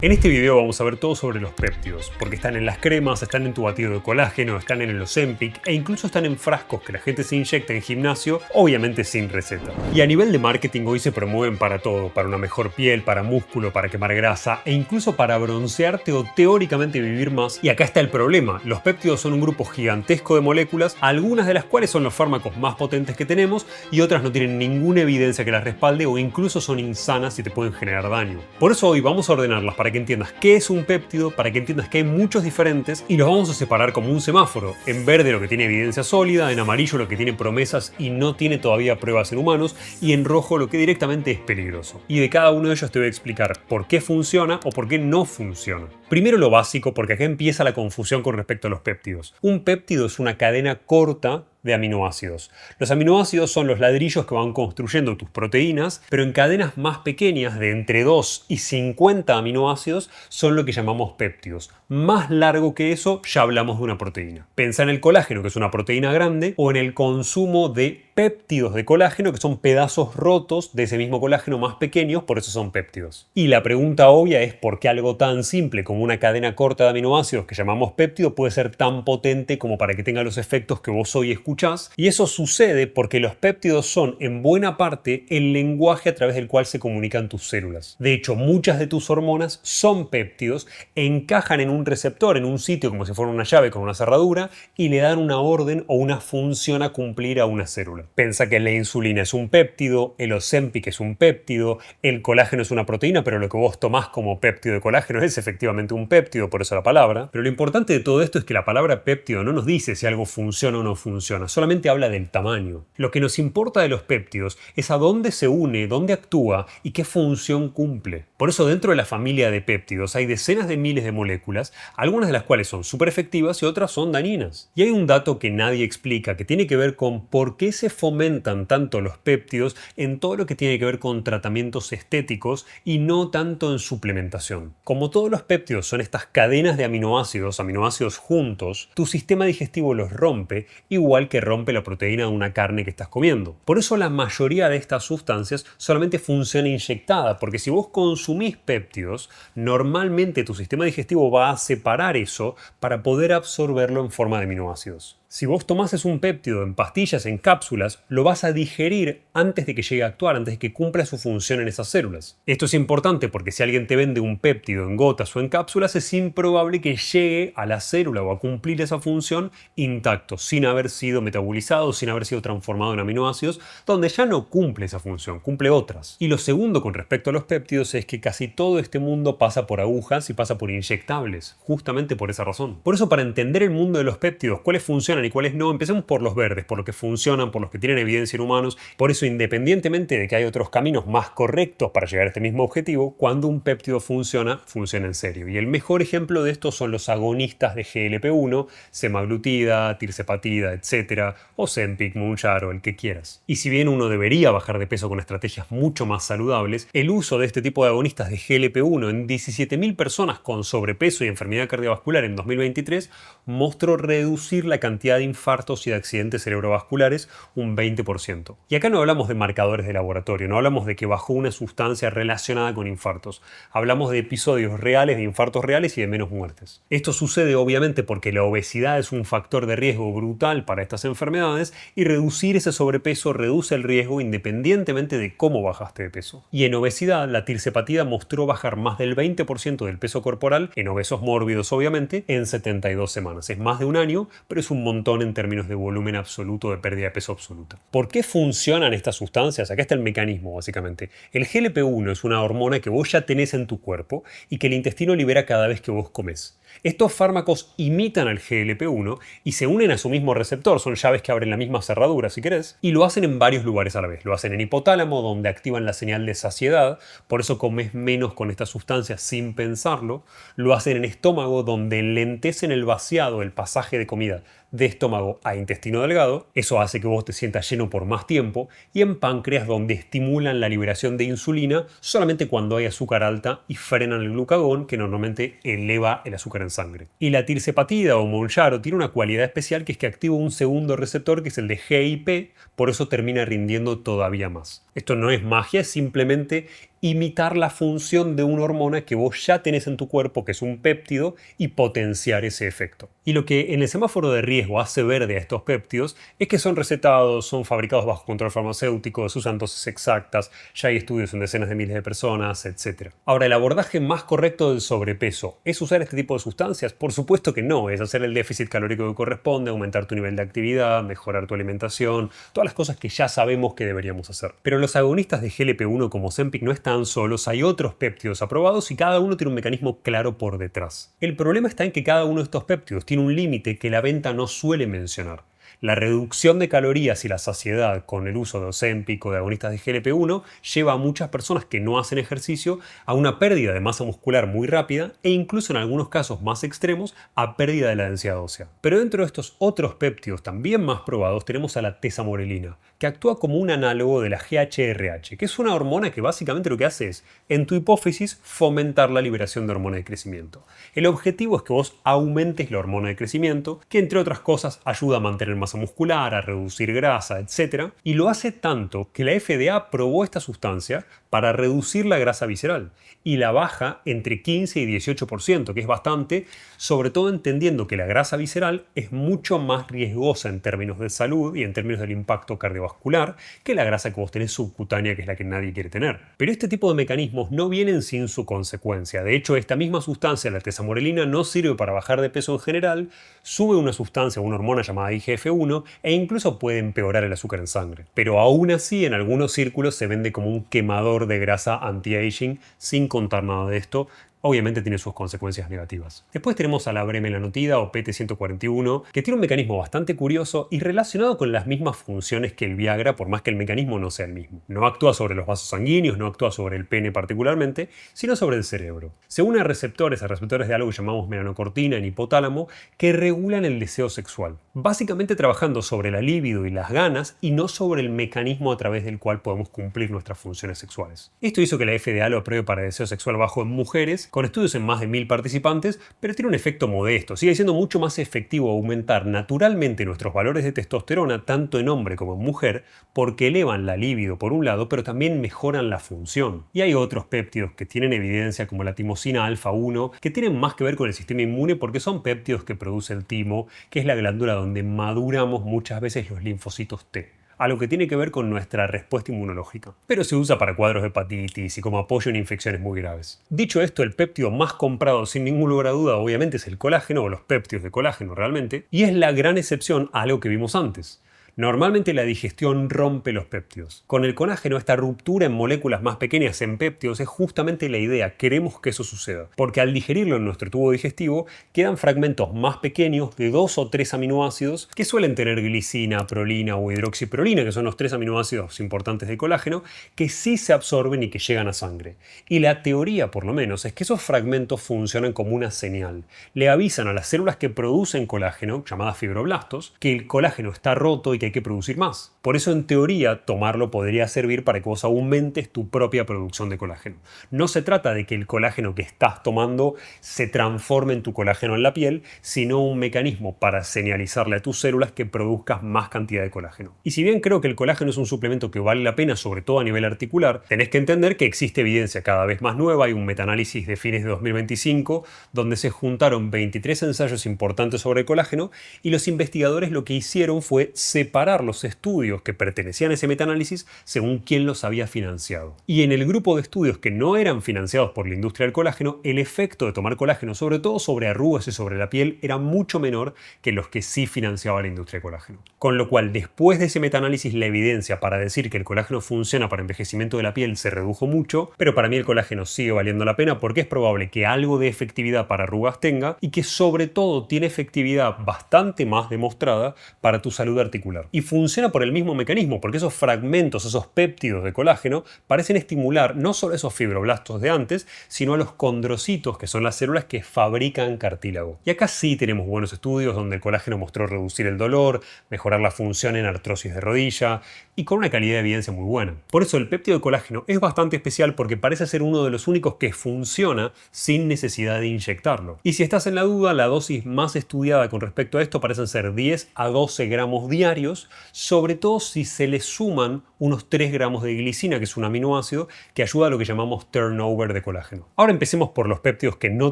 En este video vamos a ver todo sobre los péptidos, porque están en las cremas, están en tu batido de colágeno, están en el Ozempic e incluso están en frascos que la gente se inyecta en gimnasio, obviamente sin receta. Y a nivel de marketing hoy se promueven para todo, para una mejor piel, para músculo, para quemar grasa e incluso para broncearte o teóricamente vivir más. Y acá está el problema, los péptidos son un grupo gigantesco de moléculas, algunas de las cuales son los fármacos más potentes que tenemos y otras no tienen ninguna evidencia que las respalde o incluso son insanas y te pueden generar daño. Por eso hoy vamos a ordenarlas para que entiendas qué es un péptido, para que entiendas que hay muchos diferentes y los vamos a separar como un semáforo. En verde lo que tiene evidencia sólida, en amarillo lo que tiene promesas y no tiene todavía pruebas en humanos y en rojo lo que directamente es peligroso. Y de cada uno de ellos te voy a explicar por qué funciona o por qué no funciona. Primero lo básico, porque acá empieza la confusión con respecto a los péptidos. Un péptido es una cadena corta de aminoácidos. Los aminoácidos son los ladrillos que van construyendo tus proteínas, pero en cadenas más pequeñas de entre 2 y 50 aminoácidos son lo que llamamos péptidos. Más largo que eso ya hablamos de una proteína. Pensá en el colágeno, que es una proteína grande, o en el consumo de péptidos de colágeno, que son pedazos rotos de ese mismo colágeno más pequeños, por eso son péptidos. Y la pregunta obvia es por qué algo tan simple como una cadena corta de aminoácidos que llamamos péptido puede ser tan potente como para que tenga los efectos que vos hoy escuchás. Y eso sucede porque los péptidos son en buena parte el lenguaje a través del cual se comunican tus células. De hecho, muchas de tus hormonas son péptidos, encajan en un receptor, en un sitio como si fuera una llave con una cerradura y le dan una orden o una función a cumplir a una célula. Pensa que la insulina es un péptido, el Ozempic es un péptido, el colágeno es una proteína, pero lo que vos tomás como péptido de colágeno es efectivamente un péptido, por eso la palabra. Pero lo importante de todo esto es que la palabra péptido no nos dice si algo funciona o no funciona, solamente habla del tamaño. Lo que nos importa de los péptidos es a dónde se une, dónde actúa y qué función cumple. Por eso dentro de la familia de péptidos hay decenas de miles de moléculas, algunas de las cuales son súper efectivas y otras son dañinas. Y hay un dato que nadie explica, que tiene que ver con por qué se fomentan tanto los péptidos en todo lo que tiene que ver con tratamientos estéticos y no tanto en suplementación. Como todos los péptidos son estas cadenas de aminoácidos juntos, tu sistema digestivo los rompe, igual que rompe la proteína de una carne que estás comiendo. Por eso la mayoría de estas sustancias solamente funciona inyectada, porque si vos consumís péptidos, normalmente tu sistema digestivo va a separar eso para poder absorberlo en forma de aminoácidos. Si vos tomases un péptido en pastillas, en cápsulas, lo vas a digerir antes de que llegue a actuar, antes de que cumpla su función en esas células. Esto es importante porque si alguien te vende un péptido en gotas o en cápsulas, es improbable que llegue a la célula o a cumplir esa función intacto, sin haber sido metabolizado, sin haber sido transformado en aminoácidos, donde ya no cumple esa función, cumple otras. Y lo segundo con respecto a los péptidos es que casi todo este mundo pasa por agujas y pasa por inyectables, justamente por esa razón. Por eso, para entender el mundo de los péptidos, cuáles funcionan y cuáles no, empecemos por los verdes, por los que funcionan, por los que tienen evidencia en humanos. Por eso, independientemente de que hay otros caminos más correctos para llegar a este mismo objetivo, cuando un péptido funciona, funciona en serio. Y el mejor ejemplo de esto son los agonistas de GLP-1, semaglutida, tirzepatida, etc., Ozempic, Mounjaro, el que quieras. Y si bien uno debería bajar de peso con estrategias mucho más saludables, el uso de este tipo de agonistas de GLP-1 en 17.000 personas con sobrepeso y enfermedad cardiovascular en 2023 mostró reducir la cantidad de infartos y de accidentes cerebrovasculares un 20%. Y acá no hablamos de marcadores de laboratorio, no hablamos de que bajó una sustancia relacionada con infartos. Hablamos de episodios reales, de infartos reales y de menos muertes. Esto sucede obviamente porque la obesidad es un factor de riesgo brutal para estas enfermedades y reducir ese sobrepeso reduce el riesgo independientemente de cómo bajaste de peso. Y en obesidad, la tirzepatida mostró bajar más del 20% del peso corporal, en obesos mórbidos obviamente, en 72 semanas. Es más de un año, pero es un montón en términos de volumen absoluto de pérdida de peso absoluta. ¿Por qué funcionan estas sustancias? Acá está el mecanismo, básicamente. El GLP-1 es una hormona que vos ya tenés en tu cuerpo y que el intestino libera cada vez que vos comés. Estos fármacos imitan al GLP-1 y se unen a su mismo receptor, son llaves que abren la misma cerradura si querés, y lo hacen en varios lugares a la vez. Lo hacen en hipotálamo, donde activan la señal de saciedad, por eso comes menos con estas sustancias sin pensarlo. Lo hacen en estómago, donde enlentecen el vaciado, el pasaje de comida de estómago a intestino delgado, eso hace que vos te sientas lleno por más tiempo, y en páncreas, donde estimulan la liberación de insulina solamente cuando hay azúcar alta y frenan el glucagón, que normalmente eleva el azúcar en sangre. Y la tirzepatida o Mounjaro tiene una cualidad especial, que es que activa un segundo receptor, que es el de GIP, por eso termina rindiendo todavía más. Esto no es magia, es simplemente imitar la función de una hormona que vos ya tenés en tu cuerpo, que es un péptido, y potenciar ese efecto. Y lo que en el semáforo de riesgo hace verde a estos péptidos es que son recetados, son fabricados bajo control farmacéutico, se usan dosis exactas, ya hay estudios en decenas de miles de personas, etc. Ahora, ¿el abordaje más correcto del sobrepeso es usar este tipo de sustancias? Por supuesto que no, es hacer el déficit calórico que corresponde, aumentar tu nivel de actividad, mejorar tu alimentación, todas las cosas que ya sabemos que deberíamos hacer. Pero los agonistas de GLP-1 como Ozempic no están solos, hay otros péptidos aprobados y cada uno tiene un mecanismo claro por detrás. El problema está en que cada uno de estos péptidos tiene un límite que la venta no suele mencionar. La reducción de calorías y la saciedad con el uso de Ozempic o de agonistas de GLP-1 lleva a muchas personas que no hacen ejercicio a una pérdida de masa muscular muy rápida e incluso en algunos casos más extremos a pérdida de la densidad ósea. Pero dentro de estos otros péptidos también más probados tenemos a la tesamorelina, que actúa como un análogo de la GHRH, que es una hormona que básicamente lo que hace es, en tu hipófisis, fomentar la liberación de hormona de crecimiento. El objetivo es que vos aumentes la hormona de crecimiento, que entre otras cosas ayuda a mantener masa muscular, a reducir grasa, etc. Y lo hace tanto que la FDA aprobó esta sustancia para reducir la grasa visceral y la baja entre 15 y 18%, que es bastante, sobre todo entendiendo que la grasa visceral es mucho más riesgosa en términos de salud y en términos del impacto cardiovascular que la grasa que vos tenés subcutánea, que es la que nadie quiere tener. Pero este tipo de mecanismos no vienen sin su consecuencia. De hecho, esta misma sustancia, la tesamorelina, no sirve para bajar de peso en general, sube una sustancia, una hormona llamada IGF-1 e incluso puede empeorar el azúcar en sangre. Pero aún así, en algunos círculos se vende como un quemador de grasa anti-aging, sin contar nada de esto. Obviamente tiene sus consecuencias negativas. Después tenemos a la bremelanotida o PT-141, que tiene un mecanismo bastante curioso y relacionado con las mismas funciones que el Viagra, por más que el mecanismo no sea el mismo. No actúa sobre los vasos sanguíneos, no actúa sobre el pene particularmente, sino sobre el cerebro. Se une a receptores de algo que llamamos melanocortina en hipotálamo, que regulan el deseo sexual. Básicamente trabajando sobre la libido y las ganas y no sobre el mecanismo a través del cual podemos cumplir nuestras funciones sexuales. Esto hizo que la FDA lo apruebe para deseo sexual bajo en mujeres, con estudios en más de 1000 participantes, pero tiene un efecto modesto. Sigue siendo mucho más efectivo aumentar naturalmente nuestros valores de testosterona, tanto en hombre como en mujer, porque elevan la libido por un lado, pero también mejoran la función. Y hay otros péptidos que tienen evidencia, como la timosina alfa 1, que tienen más que ver con el sistema inmune porque son péptidos que produce el timo, que es la glándula donde maduramos muchas veces los linfocitos T, a lo que tiene que ver con nuestra respuesta inmunológica. Pero se usa para cuadros de hepatitis y como apoyo en infecciones muy graves. Dicho esto, el péptido más comprado sin ningún lugar a duda obviamente es el colágeno, o los péptidos de colágeno realmente, y es la gran excepción a algo que vimos antes. Normalmente la digestión rompe los péptidos. Con el colágeno, esta ruptura en moléculas más pequeñas en péptidos es justamente la idea, queremos que eso suceda. Porque al digerirlo en nuestro tubo digestivo, quedan fragmentos más pequeños de 2 o 3 aminoácidos que suelen tener glicina, prolina o hidroxiprolina, que son los 3 aminoácidos importantes del colágeno, que sí se absorben y que llegan a sangre. Y la teoría, por lo menos, es que esos fragmentos funcionan como una señal. Le avisan a las células que producen colágeno, llamadas fibroblastos, que el colágeno está roto y que hay que producir más. Por eso, en teoría, tomarlo podría servir para que vos aumentes tu propia producción de colágeno. No se trata de que el colágeno que estás tomando se transforme en tu colágeno en la piel, sino un mecanismo para señalizarle a tus células que produzcas más cantidad de colágeno. Y si bien creo que el colágeno es un suplemento que vale la pena, sobre todo a nivel articular, tenés que entender que existe evidencia cada vez más nueva. Hay un metaanálisis de fines de 2025 donde se juntaron 23 ensayos importantes sobre el colágeno y los investigadores lo que hicieron fue separar los estudios que pertenecían a ese metaanálisis según quién los había financiado. Y en el grupo de estudios que no eran financiados por la industria del colágeno, el efecto de tomar colágeno, sobre todo sobre arrugas y sobre la piel, era mucho menor que los que sí financiaba la industria del colágeno. Con lo cual, después de ese metaanálisis, la evidencia para decir que el colágeno funciona para envejecimiento de la piel se redujo mucho, pero para mí el colágeno sigue valiendo la pena porque es probable que algo de efectividad para arrugas tenga y que sobre todo tiene efectividad bastante más demostrada para tu salud articular. Y funciona por el mismo mecanismo, porque esos fragmentos, esos péptidos de colágeno, parecen estimular no solo esos fibroblastos de antes, sino a los condrocitos, que son las células que fabrican cartílago. Y acá sí tenemos buenos estudios donde el colágeno mostró reducir el dolor, mejorar la función en artrosis de rodilla, y con una calidad de evidencia muy buena. Por eso el péptido de colágeno es bastante especial porque parece ser uno de los únicos que funciona sin necesidad de inyectarlo. Y si estás en la duda, la dosis más estudiada con respecto a esto parecen ser 10 a 12 gramos diarios beneficios, sobre todo si se le suman unos 3 gramos de glicina, que es un aminoácido que ayuda a lo que llamamos turnover de colágeno. Ahora empecemos por los péptidos que no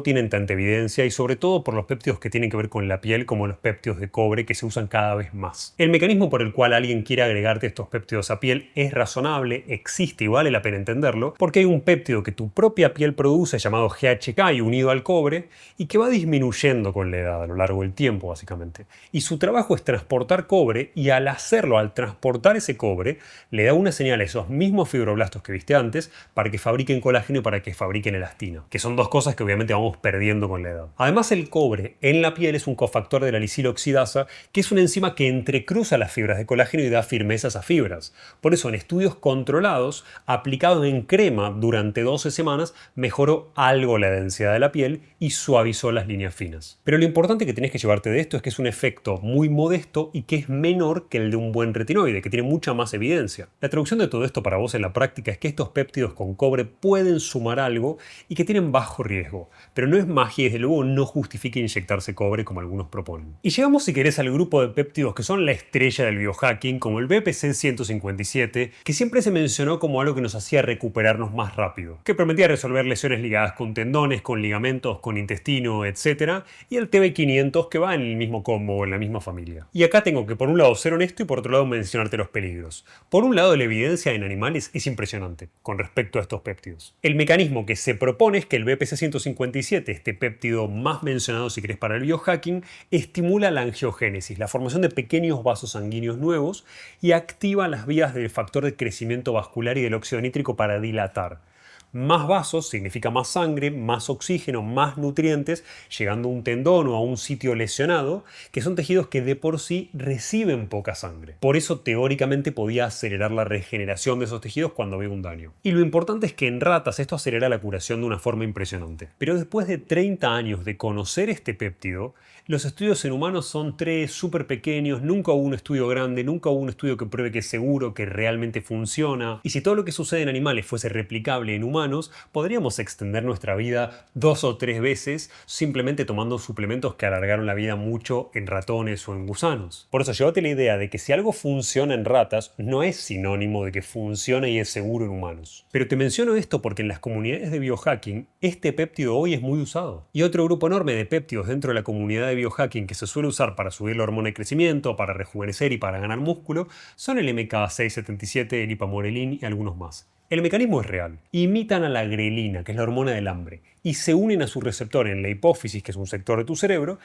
tienen tanta evidencia y sobre todo por los péptidos que tienen que ver con la piel, como los péptidos de cobre, que se usan cada vez más. El mecanismo por el cual alguien quiere agregarte estos péptidos a piel es razonable, existe y vale la pena entenderlo, porque hay un péptido que tu propia piel produce llamado GHK y unido al cobre y que va disminuyendo con la edad a lo largo del tiempo básicamente. Y su trabajo es transportar cobre y al hacerlo, al transportar ese cobre, le da una señal a esos mismos fibroblastos que viste antes para que fabriquen colágeno y para que fabriquen elastina, que son dos cosas que obviamente vamos perdiendo con la edad. Además, el cobre en la piel es un cofactor de la lisiloxidasa, que es una enzima que entrecruza las fibras de colágeno y da firmeza a esas fibras. Por eso, en estudios controlados, aplicado en crema durante 12 semanas, mejoró algo la densidad de la piel y suavizó las líneas finas. Pero lo importante que tenés que llevarte de esto es que es un efecto muy modesto y que es menor que el de un buen retinoide, que tiene mucha más evidencia. La traducción de todo esto para vos en la práctica es que estos péptidos con cobre pueden sumar algo y que tienen bajo riesgo, pero no es magia y desde luego no justifica inyectarse cobre como algunos proponen. Y llegamos, si querés, al grupo de péptidos que son la estrella del biohacking, como el BPC 157, que siempre se mencionó como algo que nos hacía recuperarnos más rápido, que prometía resolver lesiones ligadas con tendones, con ligamentos, con intestino, etc. Y el TB500, que va en el mismo combo, en la misma familia. Y acá tengo que por un lado ser honesto y por otro lado mencionarte los peligros. Por un lado, la evidencia en animales es impresionante con respecto a estos péptidos. El mecanismo que se propone es que el BPC 157, este péptido más mencionado si querés para el biohacking, estimula la angiogénesis, la formación de pequeños vasos sanguíneos nuevos y activa las vías del factor de crecimiento vascular y del óxido nítrico para dilatar. Más vasos significa más sangre, más oxígeno, más nutrientes, llegando a un tendón o a un sitio lesionado, que son tejidos que de por sí reciben poca sangre. Por eso teóricamente podía acelerar la regeneración de esos tejidos cuando había un daño. Y lo importante es que en ratas esto acelera la curación de una forma impresionante. Pero después de 30 años de conocer este péptido, los estudios en humanos son 3 súper pequeños, nunca hubo un estudio grande, nunca hubo un estudio que pruebe que es seguro, que realmente funciona. Y si todo lo que sucede en animales fuese replicable en humanos, podríamos extender nuestra vida 2 o 3 veces simplemente tomando suplementos que alargaron la vida mucho en ratones o en gusanos. Por eso llévate la idea de que si algo funciona en ratas, no es sinónimo de que funcione y es seguro en humanos. Pero te menciono esto porque en las comunidades de biohacking, este péptido hoy es muy usado. Y otro grupo enorme de péptidos dentro de la comunidad de biohacking que se suele usar para subir la hormona de crecimiento, para rejuvenecer y para ganar músculo, son el MK677, el ipamorelin y algunos más. El mecanismo es real. Imitan a la grelina, que es la hormona del hambre, y se unen a su receptor en la hipófisis, que es un sector de tu cerebro,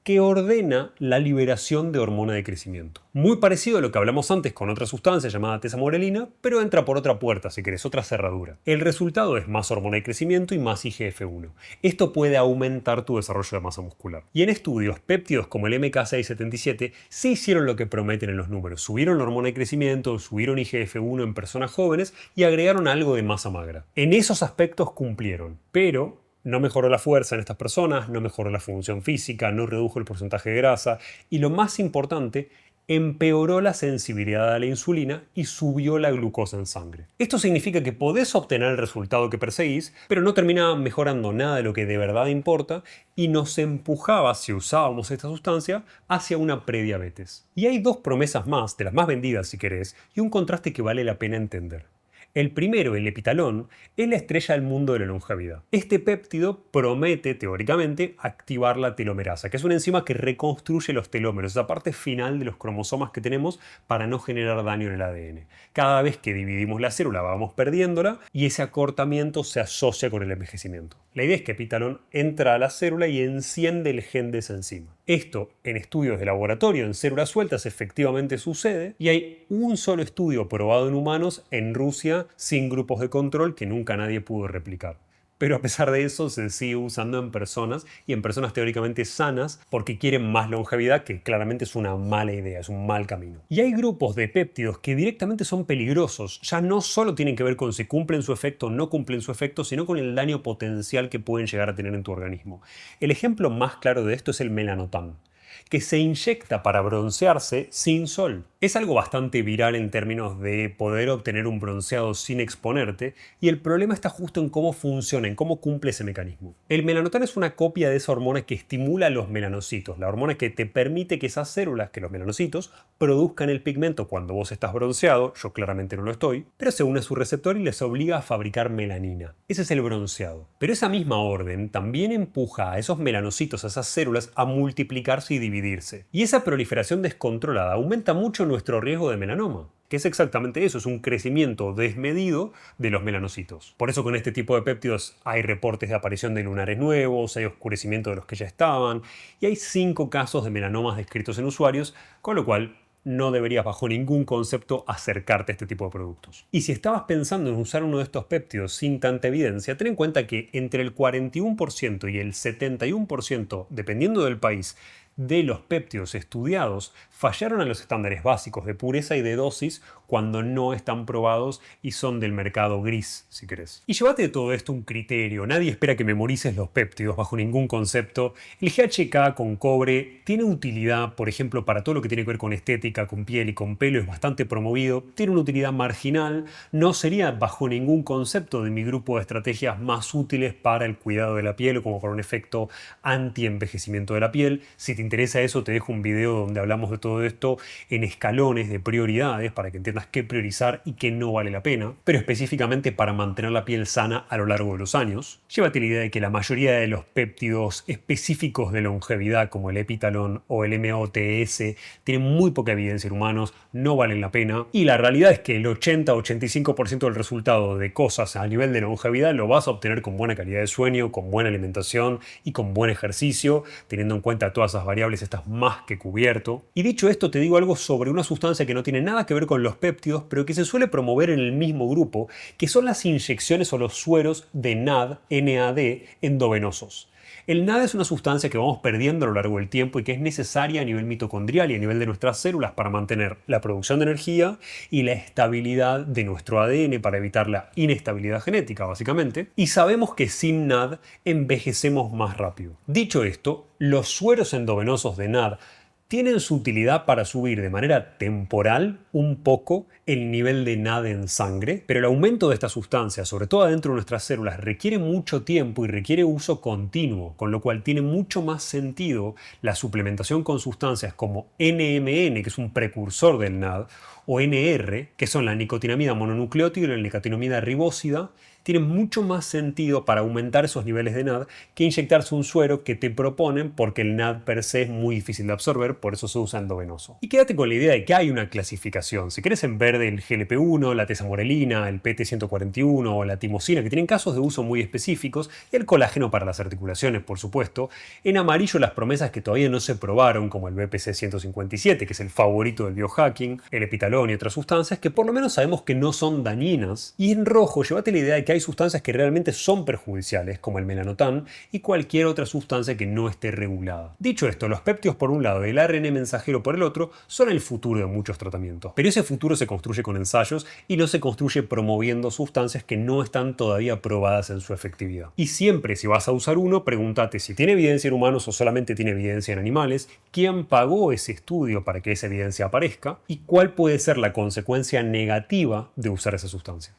que ordena la liberación de hormona de crecimiento. Muy parecido a lo que hablamos antes con otra sustancia llamada tesamorelina, pero entra por otra puerta, si querés, otra cerradura. El resultado es más hormona de crecimiento y más IGF-1. Esto puede aumentar tu desarrollo de masa muscular. Y en estudios, péptidos como el MK677 sí hicieron lo que prometen en los números. Subieron la hormona de crecimiento, subieron IGF-1 en personas jóvenes y agregaron algo de masa magra. En esos aspectos cumplieron, pero no mejoró la fuerza en estas personas, no mejoró la función física, no redujo el porcentaje de grasa y lo más importante, empeoró la sensibilidad a la insulina y subió la glucosa en sangre. Esto significa que podés obtener el resultado que perseguís, pero no termina mejorando nada de lo que de verdad importa y nos empujaba, si usábamos esta sustancia, hacia una prediabetes. Y hay 2 promesas más, de las más vendidas si querés, y un contraste que vale la pena entender. El primero, el epitalón, es la estrella del mundo de la longevidad. Este péptido promete, teóricamente, activar la telomerasa, que es una enzima que reconstruye los telómeros, esa parte final de los cromosomas que tenemos para no generar daño en el ADN. Cada vez que dividimos la célula vamos perdiéndola y ese acortamiento se asocia con el envejecimiento. La idea es que epitalón entra a la célula y enciende el gen de esa enzima. Esto, en estudios de laboratorio en células sueltas, efectivamente sucede y hay un solo estudio probado en humanos en Rusia sin grupos de control que nunca nadie pudo replicar. Pero a pesar de eso se sigue usando en personas y en personas teóricamente sanas porque quieren más longevidad, que claramente es una mala idea, es un mal camino. Y hay grupos de péptidos que directamente son peligrosos, ya no solo tienen que ver con si cumplen su efecto o no cumplen su efecto, sino con el daño potencial que pueden llegar a tener en tu organismo. El ejemplo más claro de esto es el melanotan, que se inyecta para broncearse sin sol. Es algo bastante viral en términos de poder obtener un bronceado sin exponerte, y el problema está justo en cómo funciona, en cómo cumple ese mecanismo. El melanotán es una copia de esa hormona que estimula los melanocitos, la hormona que te permite que esas células, que los melanocitos, produzcan el pigmento cuando vos estás bronceado. Yo claramente no lo estoy, pero se une a su receptor y les obliga a fabricar melanina. Ese es el bronceado. Pero esa misma orden también empuja a esos melanocitos, a esas células, a multiplicarse y dividirse. Y esa proliferación descontrolada aumenta mucho nuestro riesgo de melanoma, que es exactamente eso, es un crecimiento desmedido de los melanocitos. Por eso con este tipo de péptidos hay reportes de aparición de lunares nuevos, hay oscurecimiento de los que ya estaban, y hay 5 casos de melanomas descritos en usuarios, con lo cual no deberías bajo ningún concepto acercarte a este tipo de productos. Y si estabas pensando en usar uno de estos péptidos sin tanta evidencia, ten en cuenta que entre el 41% y el 71%, dependiendo del país, de los péptidos estudiados fallaron a los estándares básicos de pureza y de dosis cuando no están probados y son del mercado gris, si querés. Y llévate de todo esto un criterio. Nadie espera que memorices los péptidos bajo ningún concepto. El GHK con cobre tiene utilidad, por ejemplo, para todo lo que tiene que ver con estética, con piel y con pelo, es bastante promovido. Tiene una utilidad marginal. No sería bajo ningún concepto de mi grupo de estrategias más útiles para el cuidado de la piel o como para un efecto anti-envejecimiento de la piel. Si te interesa eso, te dejo un video donde hablamos de todo esto en escalones de prioridades para que entiendas qué priorizar y qué no vale la pena, pero específicamente para mantener la piel sana a lo largo de los años. Llévate la idea de que la mayoría de los péptidos específicos de longevidad, como el Epitalon o el MOTS, tienen muy poca evidencia en humanos, no valen la pena, y la realidad es que el 80-85% del resultado de cosas a nivel de longevidad lo vas a obtener con buena calidad de sueño, con buena alimentación y con buen ejercicio, teniendo en cuenta todas esas variables estás más que cubierto. Y dicho esto, te digo algo sobre una sustancia que no tiene nada que ver con los péptidos, pero que se suele promover en el mismo grupo, que son las inyecciones o los sueros de NAD endovenosos. El NAD es una sustancia que vamos perdiendo a lo largo del tiempo y que es necesaria a nivel mitocondrial y a nivel de nuestras células para mantener la producción de energía y la estabilidad de nuestro ADN para evitar la inestabilidad genética, básicamente. Y sabemos que sin NAD envejecemos más rápido. Dicho esto, los sueros endovenosos de NAD tienen su utilidad para subir de manera temporal un poco el nivel de NAD en sangre, pero el aumento de esta sustancia, sobre todo dentro de nuestras células, requiere mucho tiempo y requiere uso continuo, con lo cual tiene mucho más sentido la suplementación con sustancias como NMN, que es un precursor del NAD, o NR, que son la nicotinamida mononucleótida y la nicotinamida ribósida. Tiene mucho más sentido para aumentar esos niveles de NAD que inyectarse un suero que te proponen, porque el NAD per se es muy difícil de absorber, por eso se usa endovenoso. Y quédate con la idea de que hay una clasificación. Si querés en verde el GLP-1, la tesamorelina, el PT-141 o la timosina, que tienen casos de uso muy específicos, y el colágeno para las articulaciones, por supuesto. En amarillo las promesas que todavía no se probaron, como el BPC-157, que es el favorito del biohacking, el epitalón y otras sustancias que por lo menos sabemos que no son dañinas. Y en rojo, llévate la idea de que hay sustancias que realmente son perjudiciales, como el melanotán y cualquier otra sustancia que no esté regulada. Dicho esto, los péptidos por un lado y el ARN mensajero por el otro son el futuro de muchos tratamientos. Pero ese futuro se construye con ensayos y no se construye promoviendo sustancias que no están todavía probadas en su efectividad. Y siempre, si vas a usar uno, pregúntate si tiene evidencia en humanos o solamente tiene evidencia en animales, quién pagó ese estudio para que esa evidencia aparezca y cuál puede ser la consecuencia negativa de usar esa sustancia.